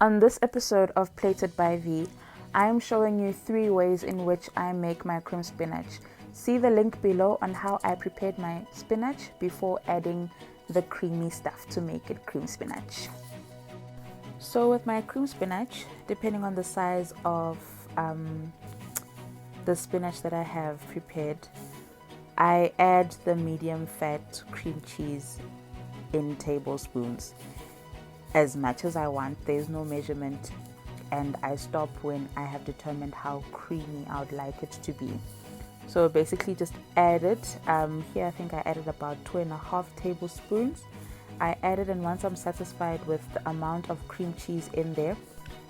On this episode of Plated by V, I am showing you 3 ways in which I make my cream spinach. See the link below on how I prepared my spinach before adding the creamy stuff to make it cream spinach. So with my cream spinach, depending on the size of the spinach that I have prepared, I add the medium fat cream cheese in tablespoons. As much as I want, there's no measurement, and I stop when I have determined how creamy I would like it to be. So basically just add it. Here I think I added about 2.5 tablespoons. I added, and once I'm satisfied with the amount of cream cheese in there,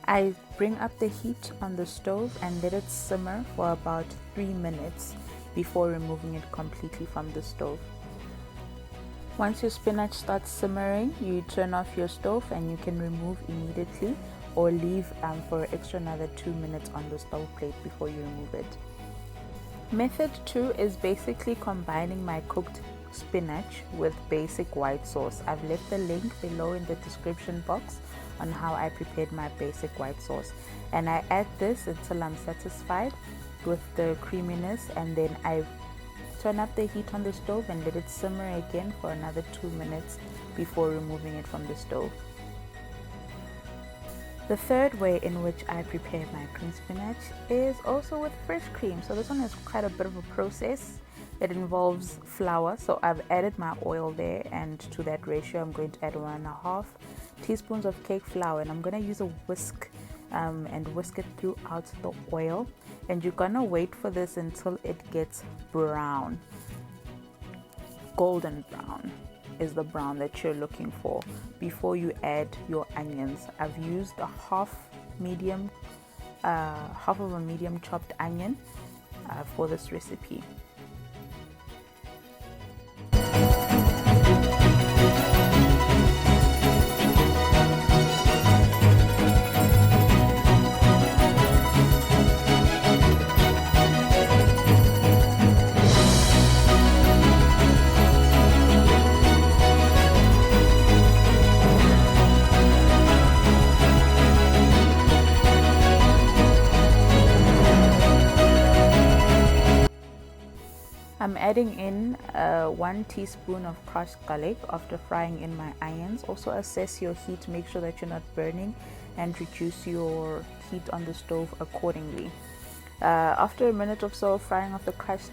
I bring up the heat on the stove and let it simmer for about 3 minutes before removing it completely from the stove. Once your spinach starts simmering, you turn off your stove and you can remove immediately or leave for extra another 2 minutes on the stove plate before you remove it. Method 2 is basically combining my cooked spinach with basic white sauce. I've left the link below in the description box on how I prepared my basic white sauce, and I add this until I'm satisfied with the creaminess, and then I turn up the heat on the stove and let it simmer again for another 2 minutes before removing it from the stove. The third way in which I prepare my cream spinach is also with fresh cream. So this one is quite a bit of a process. It involves flour. So I've added my oil there, and to that ratio I'm going to add 1.5 teaspoons of cake flour, and I'm going to use a whisk and whisk it throughout the oil. And you're gonna wait for this until it gets brown. Golden brown is the brown that you're looking for before you add your onions. I've used half of a medium chopped onion for this recipe. I'm adding in 1 teaspoon of crushed garlic after frying in my onions. Also assess your heat, make sure that you're not burning, and reduce your heat on the stove accordingly. After a minute or so of frying of the crushed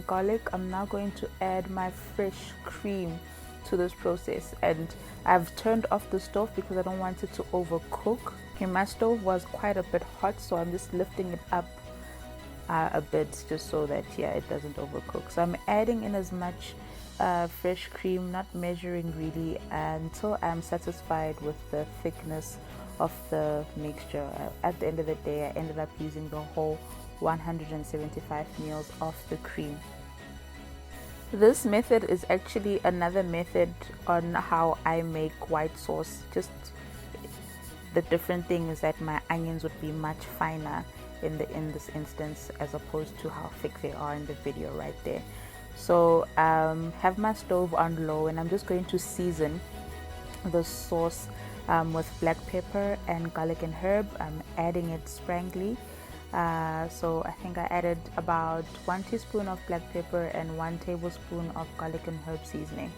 garlic, I'm now going to add my fresh cream to this process, and I've turned off the stove because I don't want it to overcook. Okay, my stove was quite a bit hot, so I'm just lifting it up a bit just so that it doesn't overcook. So I'm adding in as much fresh cream, not measuring really, until I'm satisfied with the thickness of the mixture. At the end of the day, I ended up using the whole 175 ml of the cream. This method is actually another method on how I make white sauce. Just the different thing is that my onions would be much finer in this instance as opposed to how thick they are in the video right there. So have my stove on low, and I'm just going to season the sauce with black pepper and garlic and herb. I'm adding it sparingly. So I think I added about 1 teaspoon of black pepper and 1 tablespoon of garlic and herb seasoning,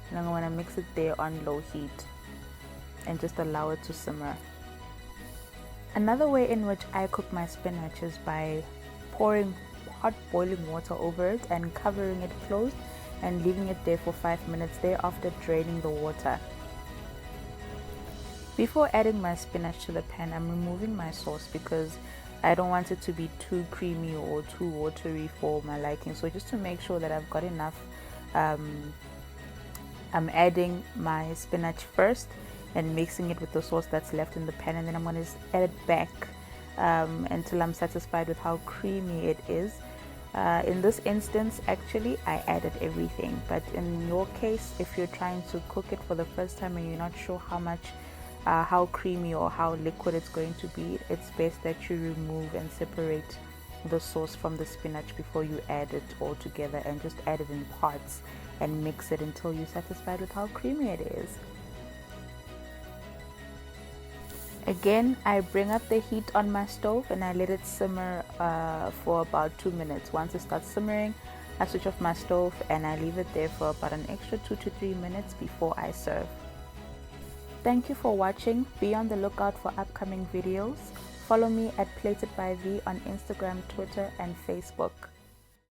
and I'm going to mix it there on low heat and just allow it to simmer. Another way in which I cook my spinach is by pouring hot boiling water over it and covering it closed and leaving it there for 5 minutes, thereafter draining the water. Before adding my spinach to the pan, I'm removing my sauce because I don't want it to be too creamy or too watery for my liking. So just to make sure that I've got enough, I'm adding my spinach first and mixing it with the sauce that's left in the pan, and then I'm going to add it back until I'm satisfied with how creamy it is. In this instance, actually, I added everything, but in your case, if you're trying to cook it for the first time and you're not sure how creamy or how liquid it's going to be, it's best that you remove and separate the sauce from the spinach before you add it all together, and just add it in parts and mix it until you're satisfied with how creamy it is. Again, I bring up the heat on my stove and I let it simmer for about 2 minutes. Once it starts simmering, I switch off my stove and I leave it there for about an extra 2 to 3 minutes before I serve. Thank you for watching. Be on the lookout for upcoming videos. Follow me at Plated by V on Instagram, Twitter, and Facebook.